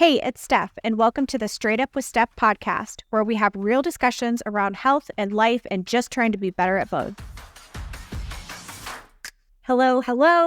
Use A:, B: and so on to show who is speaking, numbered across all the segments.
A: Hey, it's Steph, and welcome to the Straight Up with Steph podcast, where we have real discussions around health and life and just trying to be better at both. Hello.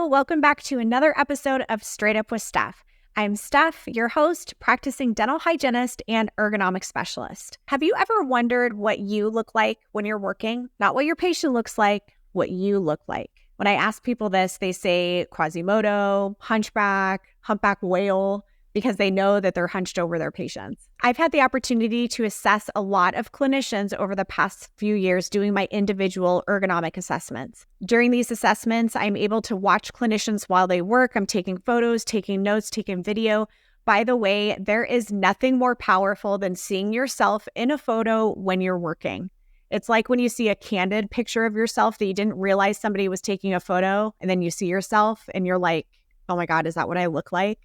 A: Welcome back to another episode of Straight Up with Steph. I'm Steph, your host, practicing dental hygienist and ergonomic specialist. Have you ever wondered what you look like when you're working? Not what your patient looks like, what you look like. When I ask people this, they say Quasimodo, hunchback, humpback whale, because they know that they're hunched over their patients. I've had the opportunity to assess a lot of clinicians over the past few years doing my individual ergonomic assessments. During these assessments, I'm able to watch clinicians while they work. I'm taking photos, taking notes, taking video. By the way, there is nothing more powerful than seeing yourself in a photo when you're working. It's like when you see a candid picture of yourself that you didn't realize somebody was taking a photo, and then you see yourself and you're like, oh my God, is that what I look like?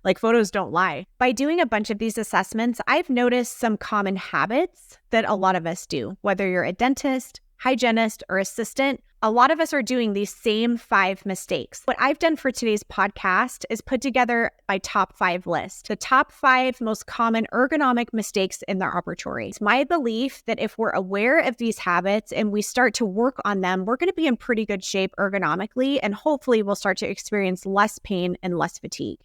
A: Like, photos don't lie. By doing a bunch of these assessments, I've noticed some common habits that a lot of us do. Whether you're a dentist, hygienist, or assistant, a lot of us are doing these same 5 mistakes. What I've done for today's podcast is put together my top 5 list, the top 5 most common ergonomic mistakes in the operatory. It's my belief that if we're aware of these habits and we start to work on them, we're going to be in pretty good shape ergonomically, and hopefully we'll start to experience less pain and less fatigue.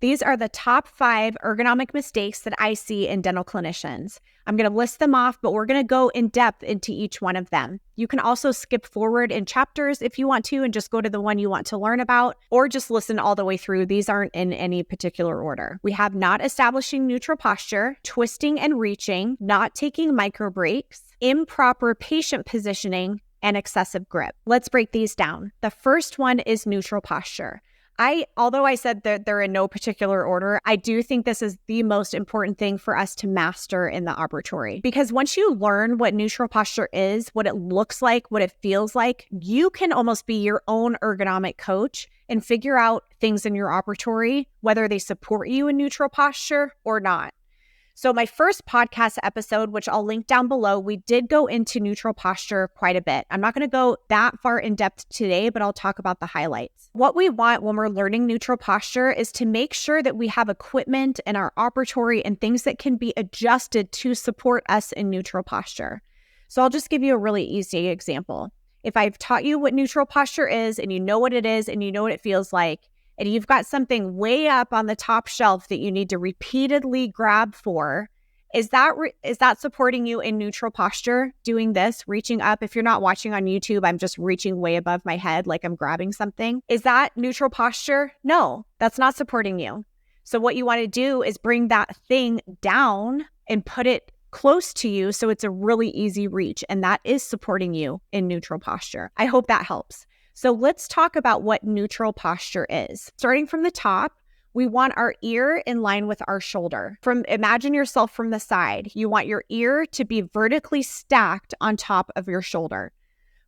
A: These are the top 5 ergonomic mistakes that I see in dental clinicians. I'm going to list them off, but we're going to go in depth into each one of them. You can also skip forward in chapters if you want to and just go to the one you want to learn about, or just listen all the way through. These aren't in any particular order. We have not establishing neutral posture, twisting and reaching, not taking micro breaks, improper patient positioning, and excessive grip. Let's break these down. The first one is neutral posture. Although I said that they're in no particular order, I do think this is the most important thing for us to master in the operatory. Because once you learn what neutral posture is, what it looks like, what it feels like, you can almost be your own ergonomic coach and figure out things in your operatory, whether they support you in neutral posture or not. So my first podcast episode, which I'll link down below, we did go into neutral posture quite a bit. I'm not going to go that far in depth today, but I'll talk about the highlights. What we want when we're learning neutral posture is to make sure that we have equipment in our operatory and things that can be adjusted to support us in neutral posture. So I'll just give you a really easy example. If I've taught you what neutral posture is and you know what it is and you know what it feels like, and you've got something way up on the top shelf that you need to repeatedly grab for, is that supporting you in neutral posture? Doing this, reaching up. If you're not watching on YouTube, I'm just reaching way above my head like I'm grabbing something. Is that neutral posture? No, that's not supporting you. So what you want to do is bring that thing down and put it close to you so it's a really easy reach, and that is supporting you in neutral posture. I hope that helps. So let's talk about what neutral posture is. Starting from the top, we want our ear in line with our shoulder. Imagine yourself from the side. You want your ear to be vertically stacked on top of your shoulder.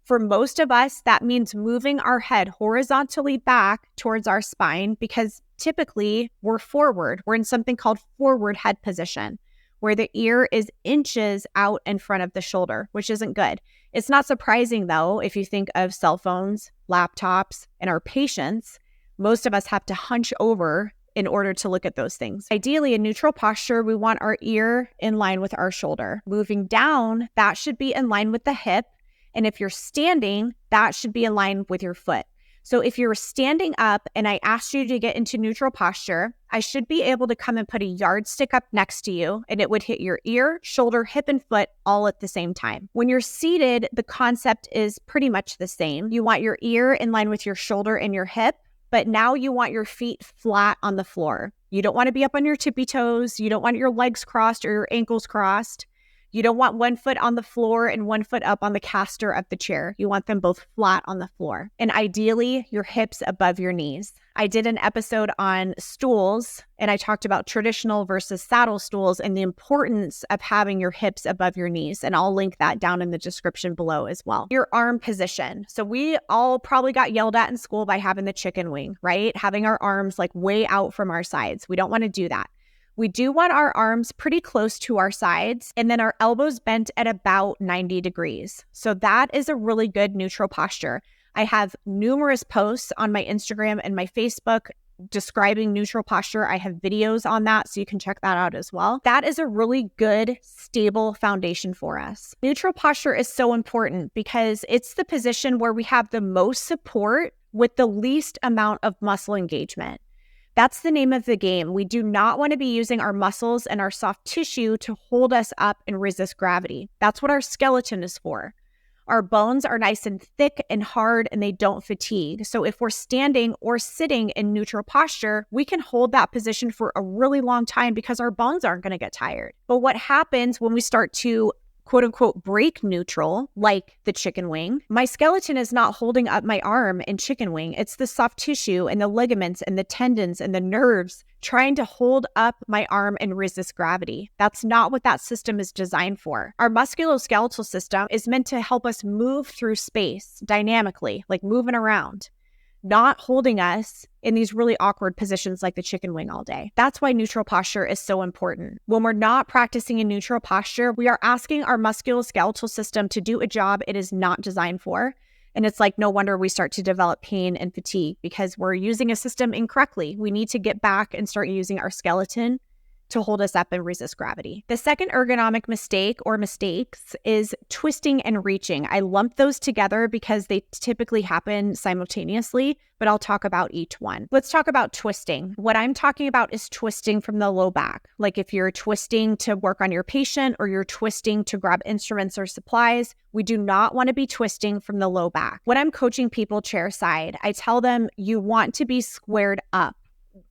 A: For most of us, that means moving our head horizontally back towards our spine because typically we're forward. We're in something called forward head position, where the ear is inches out in front of the shoulder, which isn't good. It's not surprising, though, if you think of cell phones, laptops, and our patients, most of us have to hunch over in order to look at those things. Ideally, in neutral posture, we want our ear in line with our shoulder. Moving down, that should be in line with the hip. And if you're standing, that should be in line with your foot. So if you're standing up and I asked you to get into neutral posture, I should be able to come and put a yardstick up next to you, and it would hit your ear, shoulder, hip, and foot all at the same time. When you're seated, the concept is pretty much the same. You want your ear in line with your shoulder and your hip, but now you want your feet flat on the floor. You don't want to be up on your tippy toes. You don't want your legs crossed or your ankles crossed. You don't want one foot on the floor and one foot up on the caster of the chair. You want them both flat on the floor. And ideally, your hips above your knees. I did an episode on stools, and I talked about traditional versus saddle stools and the importance of having your hips above your knees. And I'll link that down in the description below as well. Your arm position. So we all probably got yelled at in school by having the chicken wing, right? Having our arms like way out from our sides. We don't want to do that. We do want our arms pretty close to our sides and then our elbows bent at about 90 degrees. So that is a really good neutral posture. I have numerous posts on my Instagram and my Facebook describing neutral posture. I have videos on that, so you can check that out as well. That is a really good, stable foundation for us. Neutral posture is so important because it's the position where we have the most support with the least amount of muscle engagement. That's the name of the game. We do not want to be using our muscles and our soft tissue to hold us up and resist gravity. That's what our skeleton is for. Our bones are nice and thick and hard and they don't fatigue. So if we're standing or sitting in neutral posture, we can hold that position for a really long time because our bones aren't going to get tired. But what happens when we start to quote unquote break neutral, like the chicken wing, my skeleton is not holding up my arm in chicken wing. It's the soft tissue and the ligaments and the tendons and the nerves trying to hold up my arm and resist gravity. That's not what that system is designed for. Our musculoskeletal system is meant to help us move through space dynamically, like moving around, not holding us in these really awkward positions like the chicken wing all day. That's why neutral posture is so important. When we're not practicing in neutral posture, we are asking our musculoskeletal system to do a job it is not designed for. And it's like, no wonder we start to develop pain and fatigue because we're using a system incorrectly. We need to get back and start using our skeleton to hold us up and resist gravity. The second ergonomic mistake or mistakes is twisting and reaching. I lump those together because they typically happen simultaneously, but I'll talk about each one. Let's talk about twisting. What I'm talking about is twisting from the low back. Like if you're twisting to work on your patient or you're twisting to grab instruments or supplies, we do not want to be twisting from the low back. When I'm coaching people chair side, I tell them you want to be squared up.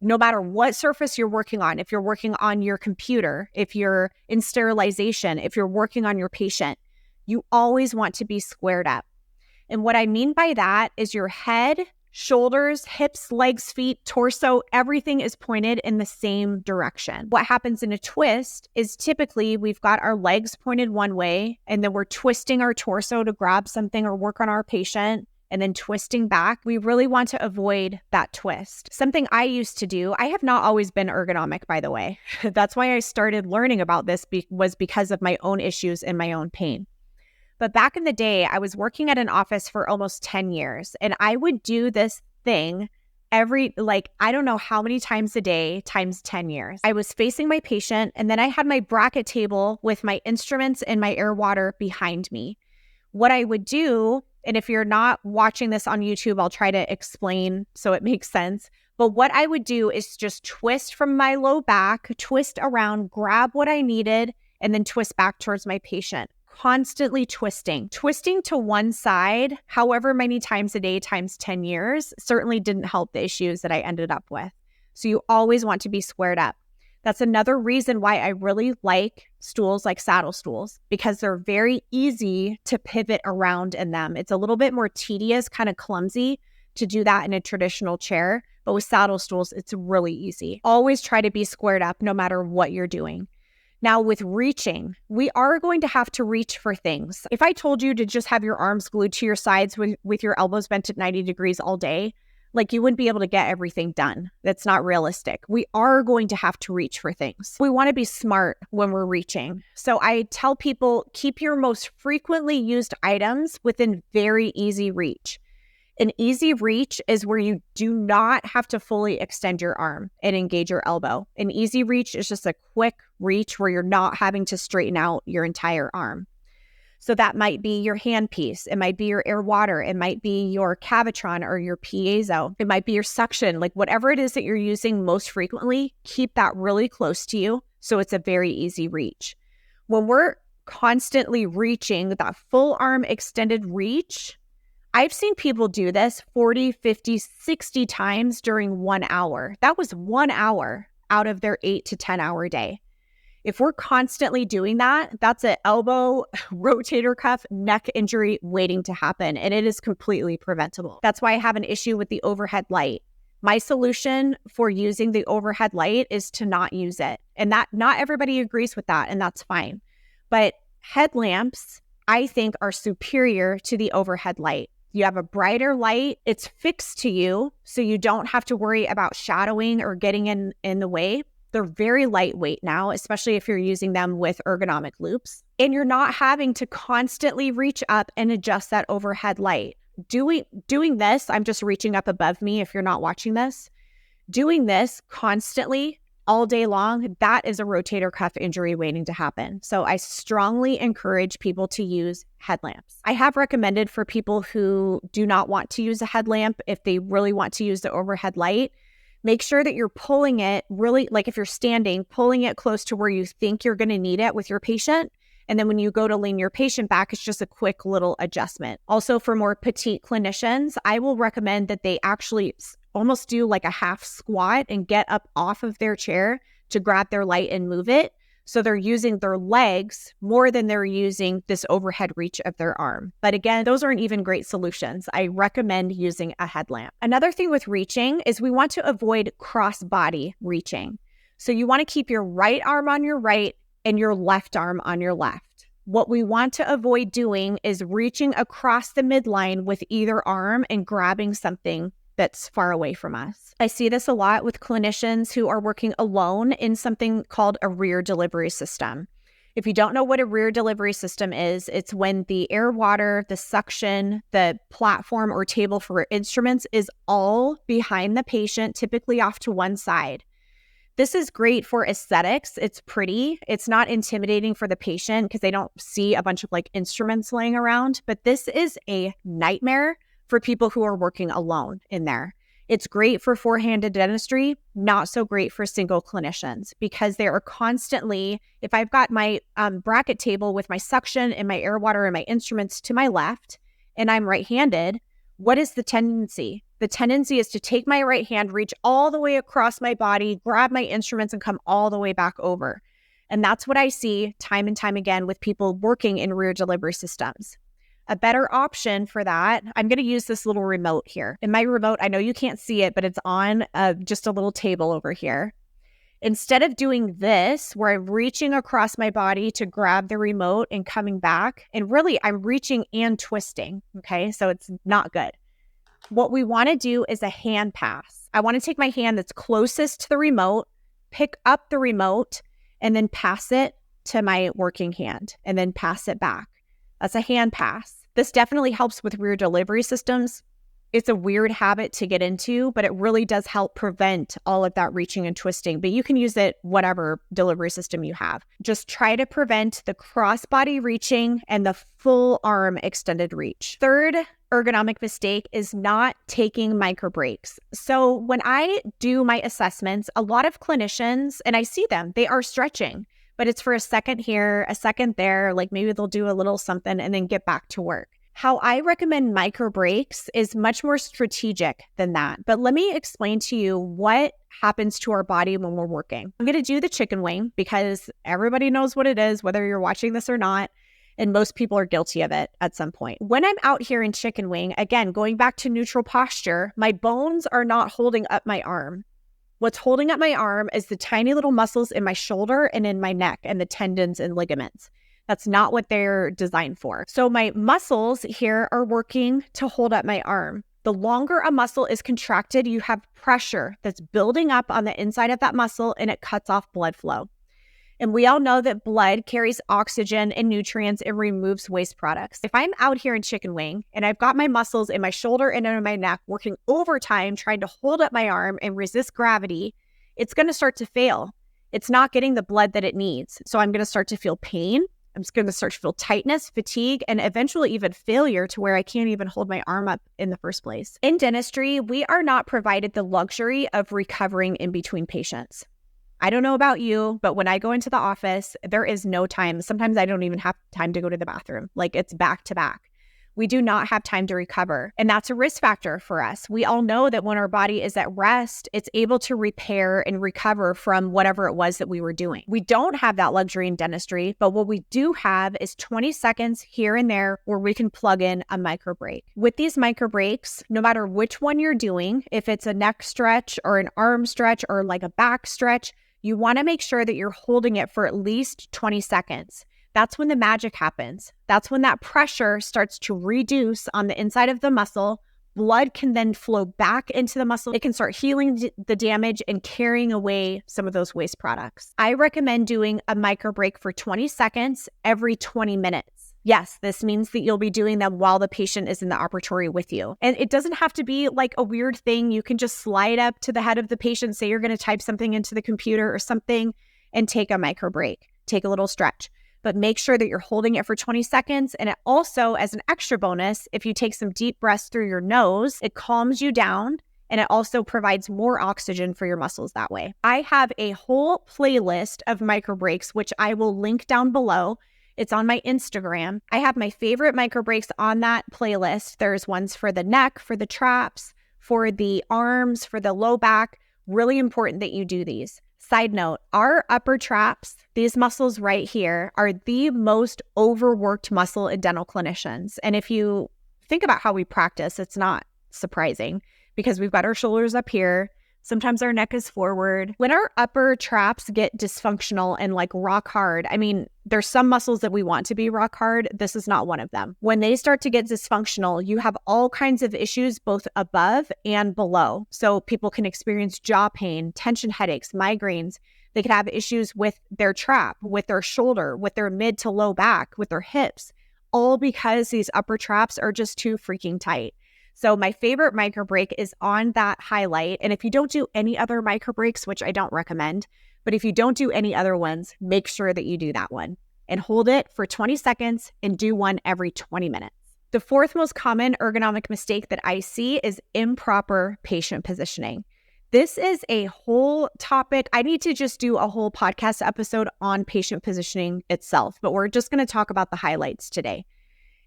A: No matter what surface you're working on, if you're working on your computer, if you're in sterilization, if you're working on your patient, you always want to be squared up. And what I mean by that is your head, shoulders, hips, legs, feet, torso, everything is pointed in the same direction. What happens in a twist is typically we've got our legs pointed one way and then we're twisting our torso to grab something or work on our patient, and then twisting back. We really want to avoid that twist. Something I used to do, I have not always been ergonomic, by the way. That's why I started learning about this was because of my own issues and my own pain. But back in the day, I was working at an office for almost 10 years, and I would do this thing I don't know how many times a day times 10 years. I was facing my patient, and then I had my bracket table with my instruments and my air water behind me. What I would do, and if you're not watching this on YouTube, I'll try to explain so it makes sense. But what I would do is just twist from my low back, twist around, grab what I needed, and then twist back towards my patient. Constantly twisting. Twisting to one side, however many times a day times 10 years, certainly didn't help the issues that I ended up with. So you always want to be squared up. That's another reason why I really like stools like saddle stools, because they're very easy to pivot around in them. It's a little bit more tedious, kind of clumsy to do that in a traditional chair, but with saddle stools, it's really easy. Always try to be squared up no matter what you're doing. Now with reaching, we are going to have to reach for things. If I told you to just have your arms glued to your sides with your elbows bent at 90 degrees all day, like you wouldn't be able to get everything done. That's not realistic. We are going to have to reach for things. We want to be smart when we're reaching. So I tell people, keep your most frequently used items within very easy reach. An easy reach is where you do not have to fully extend your arm and engage your elbow. An easy reach is just a quick reach where you're not having to straighten out your entire arm. So that might be your handpiece. It might be your air water. It might be your Cavitron or your piezo. It might be your suction. Like whatever it is that you're using most frequently, keep that really close to you so it's a very easy reach. When we're constantly reaching that full arm extended reach, I've seen people do this 40, 50, 60 times during 1 hour. That was 1 hour out of their 8 to 10 hour day. If we're constantly doing that, that's an elbow, rotator cuff, neck injury waiting to happen, and it is completely preventable. That's why I have an issue with the overhead light. My solution for using the overhead light is to not use it. And that not everybody agrees with that, and that's fine. But headlamps, I think, are superior to the overhead light. You have a brighter light, it's fixed to you, so you don't have to worry about shadowing or getting in the way. They're very lightweight now, especially if you're using them with ergonomic loops. And you're not having to constantly reach up and adjust that overhead light. Doing this, I'm just reaching up above me if you're not watching this. Doing this constantly all day long, that is a rotator cuff injury waiting to happen. So I strongly encourage people to use headlamps. I have recommended for people who do not want to use a headlamp, if they really want to use the overhead light, make sure that you're pulling it really, like if you're standing, pulling it close to where you think you're going to need it with your patient. And then when you go to lean your patient back, it's just a quick little adjustment. Also, for more petite clinicians, I will recommend that they actually almost do like a half squat and get up off of their chair to grab their light and move it. So they're using their legs more than they're using this overhead reach of their arm. But again, those aren't even great solutions. I recommend using a headlamp. Another thing with reaching is we want to avoid cross-body reaching. So you want to keep your right arm on your right and your left arm on your left. What we want to avoid doing is reaching across the midline with either arm and grabbing something that's far away from us. I see this a lot with clinicians who are working alone in something called a rear delivery system. If you don't know what a rear delivery system is, it's when the air, water, the suction, the platform or table for instruments is all behind the patient, typically off to one side. This is great for aesthetics. It's pretty. It's not intimidating for the patient because they don't see a bunch of like instruments laying around, but this is a nightmare for people who are working alone in there. It's great for four-handed dentistry, not so great for single clinicians because they are constantly, if I've got my bracket table with my suction and my air, water, and my instruments to my left, and I'm right-handed, what is the tendency? The tendency is to take my right hand, reach all the way across my body, grab my instruments, and come all the way back over. And that's what I see time and time again with people working in rear delivery systems. A better option for that, I'm going to use this little remote here. In my remote, I know you can't see it, but it's on just a little table over here. Instead of doing this, where I'm reaching across my body to grab the remote and coming back, and really I'm reaching and twisting, okay? So it's not good. What we want to do is a hand pass. I want to take my hand that's closest to the remote, pick up the remote, and then pass it to my working hand, and then pass it back. That's a hand pass. This definitely helps with rear delivery systems. It's a weird habit to get into, but it really does help prevent all of that reaching and twisting. But you can use it whatever delivery system you have. Just try to prevent the cross-body reaching and the full arm extended reach. Third ergonomic mistake is not taking micro breaks. So when I do my assessments, a lot of clinicians, and I see them, they are stretching. But it's for a second here, a second there, like maybe they'll do a little something and then get back to work. How I recommend micro breaks is much more strategic than that. But let me explain to you what happens to our body when we're working. I'm going to do the chicken wing because everybody knows what it is, whether you're watching this or not. And most people are guilty of it at some point. When I'm out here in chicken wing, again, going back to neutral posture, my bones are not holding up my arm. What's holding up my arm is the tiny little muscles in my shoulder and in my neck and the tendons and ligaments. That's not what they're designed for. So my muscles here are working to hold up my arm. The longer a muscle is contracted, you have pressure that's building up on the inside of that muscle and it cuts off blood flow. And we all know that blood carries oxygen and nutrients and removes waste products. If I'm out here in chicken wing and I've got my muscles in my shoulder and in my neck working overtime trying to hold up my arm and resist gravity, it's going to start to fail. It's not getting the blood that it needs. So I'm going to start to feel pain. I'm just going to start to feel tightness, fatigue, and eventually even failure to where I can't even hold my arm up in the first place. In dentistry, we are not provided the luxury of recovering in between patients. I don't know about you, but when I go into the office, there is no time. Sometimes I don't even have time to go to the bathroom. Like it's back to back. We do not have time to recover. And that's a risk factor for us. We all know that when our body is at rest, it's able to repair and recover from whatever it was that we were doing. We don't have that luxury in dentistry, but what we do have is 20 seconds here and there where we can plug in a micro break. With these micro breaks, no matter which one you're doing, if it's a neck stretch or an arm stretch or like a back stretch, you want to make sure that you're holding it for at least 20 seconds. That's when the magic happens. That's when that pressure starts to reduce on the inside of the muscle. Blood can then flow back into the muscle. It can start healing the damage and carrying away some of those waste products. I recommend doing a micro break for 20 seconds every 20 minutes. Yes, this means that you'll be doing them while the patient is in the operatory with you. And it doesn't have to be like a weird thing. You can just slide up to the head of the patient, say you're going to type something into the computer or something, and take a micro break, take a little stretch. But make sure that you're holding it for 20 seconds. And it also, as an extra bonus, if you take some deep breaths through your nose, it calms you down. And it also provides more oxygen for your muscles that way. I have a whole playlist of micro breaks, which I will link down below. It's on my Instagram. I have my favorite micro breaks on that playlist. There's ones for the neck, for the traps, for the arms, for the low back. Really important that you do these. Side note, our upper traps, these muscles right here, are the most overworked muscle in dental clinicians. And if you think about how we practice, it's not surprising because we've got our shoulders up here. Sometimes our neck is forward. When our upper traps get dysfunctional and like rock hard, I mean, there's some muscles that we want to be rock hard. This is not one of them. When they start to get dysfunctional, you have all kinds of issues both above and below. So people can experience jaw pain, tension headaches, migraines. They could have issues with their trap, with their shoulder, with their mid to low back, with their hips, all because these upper traps are just too freaking tight. So my favorite micro break is on that highlight. And if you don't do any other micro breaks, which I don't recommend, but if you don't do any other ones, make sure that you do that one and hold it for 20 seconds and do one every 20 minutes. The fourth most common ergonomic mistake that I see is improper patient positioning. This is a whole topic. I need to just do a whole podcast episode on patient positioning itself, but we're just going to talk about the highlights today.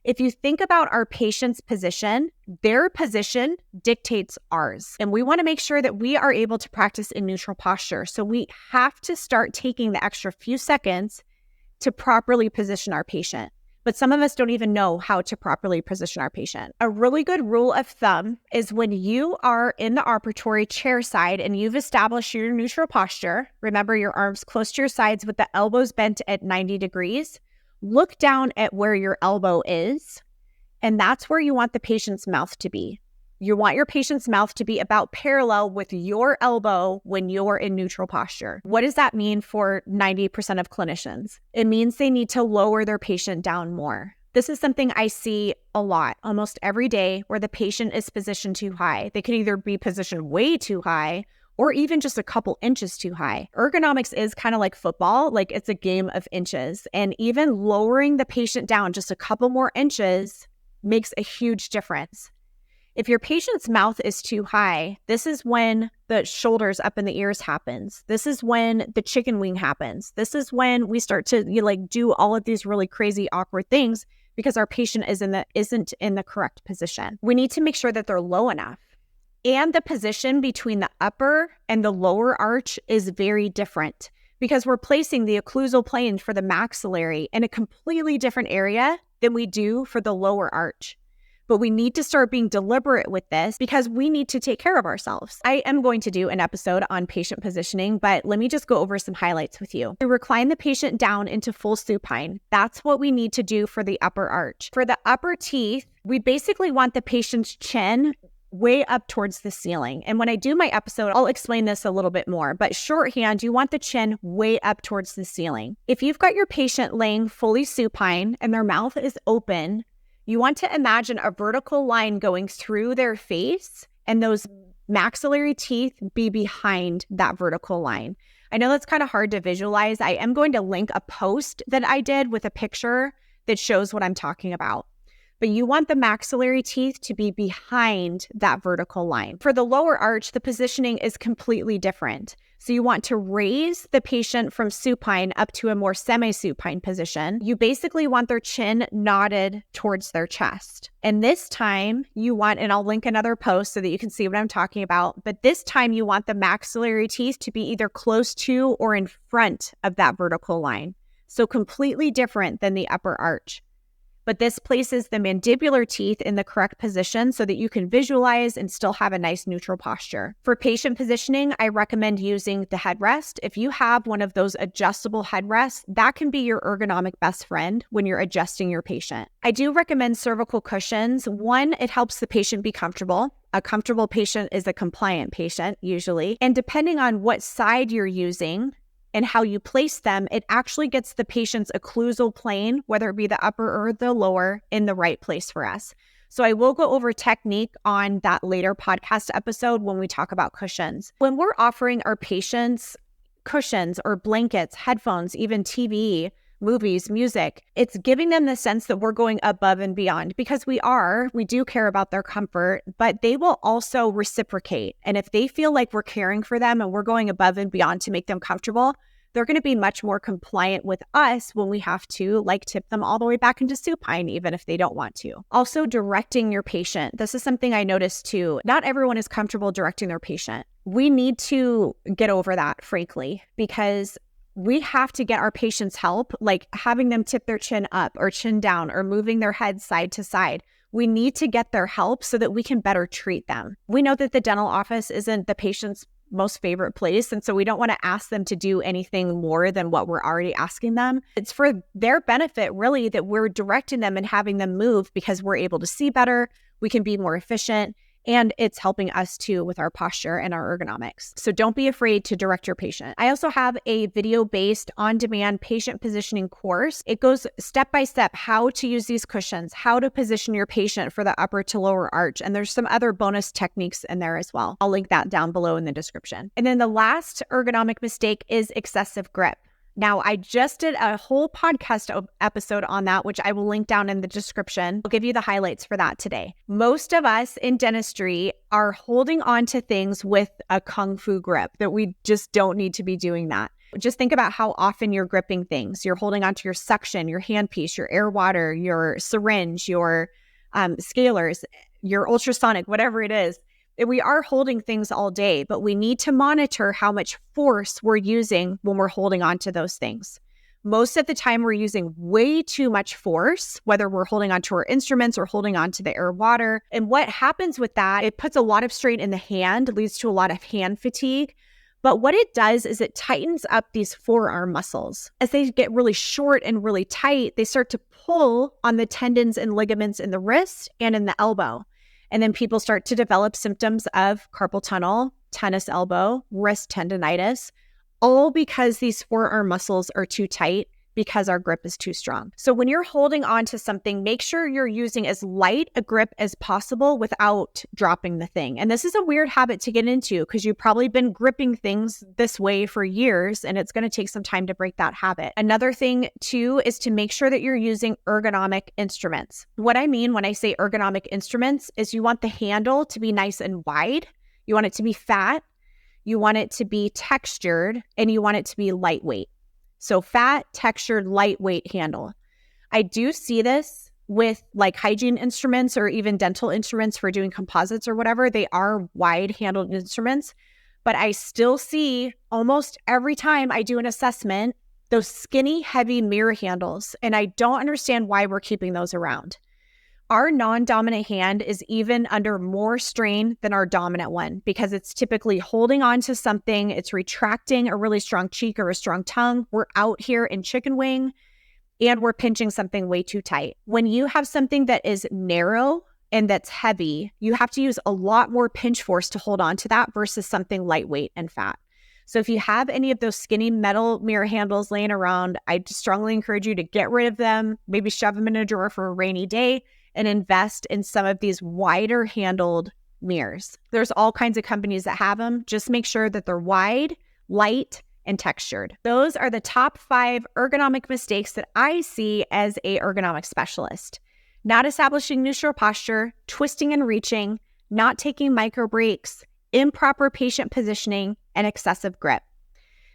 A: If you think about our patient's position, their position dictates ours. And we want to make sure that we are able to practice in neutral posture. So we have to start taking the extra few seconds to properly position our patient. But some of us don't even know how to properly position our patient. A really good rule of thumb is when you are in the operatory chair side and you've established your neutral posture, remember your arms close to your sides with the elbows bent at 90 degrees, look down at where your elbow is, and that's where you want the patient's mouth to be. You want your patient's mouth to be about parallel with your elbow when you're in neutral posture. What does that mean for 90% of clinicians? It means they need to lower their patient down more. This is something I see a lot, almost every day, where the patient is positioned too high. They could either be positioned way too high or even just a couple inches too high. Ergonomics is kind of like football, like it's a game of inches. And even lowering the patient down just a couple more inches makes a huge difference. If your patient's mouth is too high, this is when the shoulders up in the ears happens. This is when the chicken wing happens. This is when we start to do all of these really crazy, awkward things because our patient isn't in the correct position. We need to make sure that they're low enough. And the position between the upper and the lower arch is very different because we're placing the occlusal plane for the maxillary in a completely different area than we do for the lower arch. But we need to start being deliberate with this because we need to take care of ourselves. I am going to do an episode on patient positioning, but let me just go over some highlights with you. We recline the patient down into full supine. That's what we need to do for the upper arch. For the upper teeth, we basically want the patient's chin way up towards the ceiling. And when I do my episode, I'll explain this a little bit more, but shorthand, you want the chin way up towards the ceiling. If you've got your patient laying fully supine and their mouth is open, you want to imagine a vertical line going through their face and those maxillary teeth be behind that vertical line. I know that's kind of hard to visualize. I am going to link a post that I did with a picture that shows what I'm talking about. But you want the maxillary teeth to be behind that vertical line. For the lower arch, the positioning is completely different. So you want to raise the patient from supine up to a more semi-supine position. You basically want their chin nodded towards their chest. And this time you want, and I'll link another post so that you can see what I'm talking about, but this time you want the maxillary teeth to be either close to or in front of that vertical line. So completely different than the upper arch. But this places the mandibular teeth in the correct position so that you can visualize and still have a nice neutral posture. For patient positioning, I recommend using the headrest. If you have one of those adjustable headrests, that can be your ergonomic best friend when you're adjusting your patient. I do recommend cervical cushions. One, it helps the patient be comfortable. A comfortable patient is a compliant patient, usually. And depending on what side you're using, and how you place them, it actually gets the patient's occlusal plane, whether it be the upper or the lower, in the right place for us. So I will go over technique on that later podcast episode when we talk about cushions. When we're offering our patients cushions or blankets, headphones, even TV, movies, music, it's giving them the sense that we're going above and beyond, because we do care about their comfort, but they will also reciprocate. And if they feel like we're caring for them and we're going above and beyond to make them comfortable, they're going to be much more compliant with us when we have to tip them all the way back into supine, even if they don't want to. Also, directing your patient. This is something I noticed too. Not everyone is comfortable directing their patient. We need to get over that, frankly, because we have to get our patients help, like having them tip their chin up or chin down or moving their head side to side. We need to get their help so that we can better treat them. We know that the dental office isn't the patient's most favorite place, and so we don't want to ask them to do anything more than what we're already asking them. It's for their benefit, really, that we're directing them and having them move, because we're able to see better, we can be more efficient, and it's helping us too with our posture and our ergonomics. So don't be afraid to direct your patient. I also have a video-based on-demand patient positioning course. It goes step by step how to use these cushions, how to position your patient for the upper to lower arch, and there's some other bonus techniques in there as well. I'll link that down below in the description. And then the last ergonomic mistake is excessive grip. Now, I just did a whole podcast episode on that, which I will link down in the description. I'll give you the highlights for that today. Most of us in dentistry are holding on to things with a kung fu grip that we just don't need to be doing that. Just think about how often you're gripping things. You're holding onto your suction, your handpiece, your air water, your syringe, your scalers, your ultrasonic, whatever it is. We are holding things all day, but we need to monitor how much force we're using when we're holding on to those things. Most of the time, we're using way too much force, whether we're holding onto our instruments or holding onto the air water. And what happens with that, it puts a lot of strain in the hand, leads to a lot of hand fatigue. But what it does is it tightens up these forearm muscles. As they get really short and really tight, they start to pull on the tendons and ligaments in the wrist and in the elbow. And then people start to develop symptoms of carpal tunnel, tennis elbow, wrist tendonitis, all because these forearm muscles are too tight because our grip is too strong. So when you're holding on to something, make sure you're using as light a grip as possible without dropping the thing. And this is a weird habit to get into because you've probably been gripping things this way for years, and it's going to take some time to break that habit. Another thing too is to make sure that you're using ergonomic instruments. What I mean when I say ergonomic instruments is you want the handle to be nice and wide. You want it to be fat. You want it to be textured, and you want it to be lightweight. So fat, textured, lightweight handle. I do see this with hygiene instruments or even dental instruments for doing composites or whatever. They are wide-handled instruments, but I still see almost every time I do an assessment, those skinny, heavy mirror handles, and I don't understand why we're keeping those around. Our non-dominant hand is even under more strain than our dominant one because it's typically holding on to something. It's retracting a really strong cheek or a strong tongue. We're out here in chicken wing and we're pinching something way too tight. When you have something that is narrow and that's heavy, you have to use a lot more pinch force to hold on to that versus something lightweight and fat. So if you have any of those skinny metal mirror handles laying around, I strongly encourage you to get rid of them, maybe shove them in a drawer for a rainy day, and invest in some of these wider handled mirrors. There's all kinds of companies that have them. Just make sure that they're wide, light, and textured. Those are the top 5 ergonomic mistakes that I see as a ergonomic specialist. Not establishing neutral posture, twisting and reaching, not taking micro breaks, improper patient positioning, and excessive grip.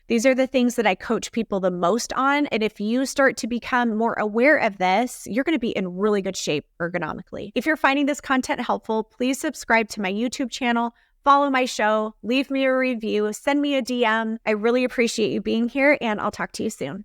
A: These are the things that I coach people the most on. And if you start to become more aware of this, you're going to be in really good shape ergonomically. If you're finding this content helpful, please subscribe to my YouTube channel, follow my show, leave me a review, send me a DM. I really appreciate you being here, and I'll talk to you soon.